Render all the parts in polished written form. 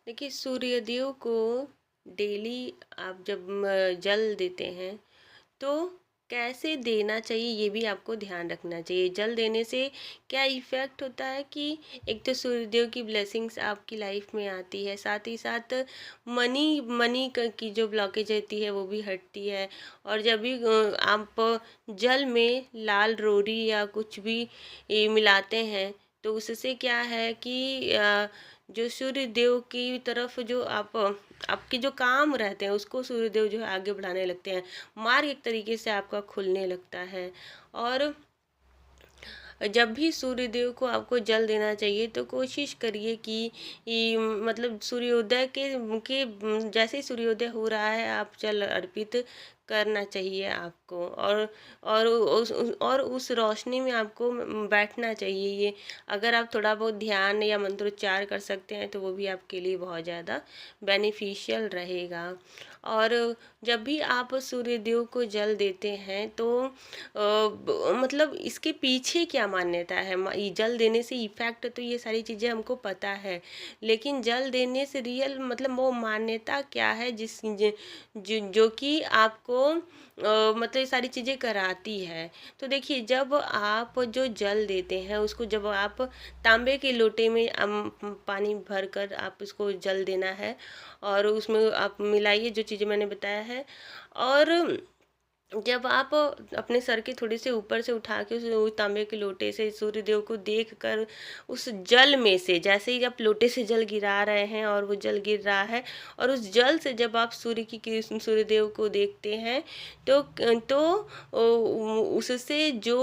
देखिए, सूर्यदेव को डेली आप जब जल देते हैं तो कैसे देना चाहिए ये भी आपको ध्यान रखना चाहिए। जल देने से क्या इफ़ेक्ट होता है कि एक तो सूर्यदेव की ब्लेसिंग्स आपकी लाइफ में आती है, साथ ही साथ मनी मनी की जो ब्लॉकेज रहती है वो भी हटती है। और जब भी आप जल में लाल रोरी या कुछ भी मिलाते हैं तो उससे क्या है कि जो सूर्य देव की तरफ जो आपके जो काम रहते हैं उसको सूर्यदेव जो है आगे बढ़ाने लगते हैं। मार्ग एक तरीके से आपका खुलने लगता है। और जब भी सूर्यदेव को आपको जल देना चाहिए तो कोशिश करिए कि मतलब सूर्योदय के जैसे ही सूर्योदय हो रहा है आप जल अर्पित करना चाहिए आपको। और उस रोशनी में आपको बैठना चाहिए। ये अगर आप थोड़ा बहुत ध्यान या मंत्रोच्चार कर सकते हैं तो वो भी आपके लिए बहुत ज़्यादा बेनिफिशियल रहेगा। और जब भी आप सूर्यदेव को जल देते हैं तो मतलब इसके पीछे क्या मान्यता है। ये जल देने से इफ़ेक्ट तो ये सारी चीज़ें हमको पता है, लेकिन जल देने से रियल मतलब वो मान्यता क्या है जो कि आपको मतलब ये सारी चीज़ें कराती है। तो देखिए, जब आप जो जल देते हैं उसको जब आप तांबे के लोटे में पानी भर कर आप उसको जल देना है और उसमें आप मिलाइए जो चीज़ें मैंने बताया है। और जब आप अपने सर के थोड़े से ऊपर से उठा के उस तांबे के लोटे से सूर्यदेव को देख कर उस जल में से जैसे ही आप लोटे से जल गिरा रहे हैं और वो जल गिर रहा है और उस जल से जब आप सूर्यदेव को देखते हैं तो उससे जो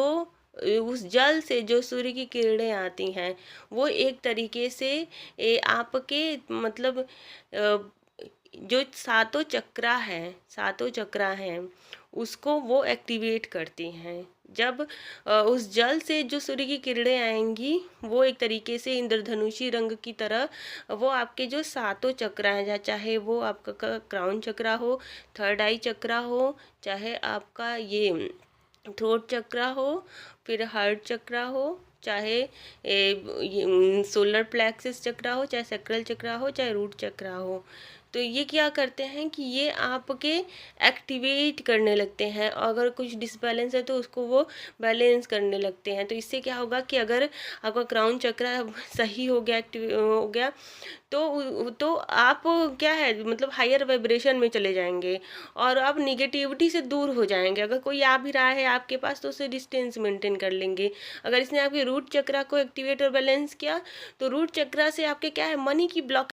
उस जल से जो सूर्य की किरणें आती हैं वो एक तरीके से आपके मतलब जो सातों चक्रा हैं उसको वो एक्टिवेट करती हैं। जब उस जल से जो सूर्य की किरणें आएंगी वो एक तरीके से इंद्रधनुषी रंग की तरह वो आपके जो सातों चक्रा हैं, चाहे वो आपका क्राउन चक्रा हो, थर्ड आई चक्रा हो, चाहे आपका ये थ्रोट चक्रा हो, फिर हार्ट चक्रा हो, चाहे सोलर प्लेक्सस चक्रा हो, चाहे सैक्रल चक्रा हो, चाहे रूट चक्रा हो, तो ये क्या करते हैं कि ये आपके एक्टिवेट करने लगते हैं। अगर कुछ डिसबैलेंस है तो उसको वो बैलेंस करने लगते हैं। तो इससे क्या होगा कि अगर आपका क्राउन चक्रा सही हो गया, एक्टिव हो गया, तो आप क्या है मतलब हायर वाइब्रेशन में चले जाएंगे और आप निगेटिविटी से दूर हो जाएंगे। अगर कोई आ भी रहा है आपके पास तो उससे डिस्टेंस मेंटेन कर लेंगे। अगर इसने आपके रूट चक्रा को एक्टिवेट और बैलेंस किया तो रूट चक्रा से आपके क्या है मनी की ब्लॉक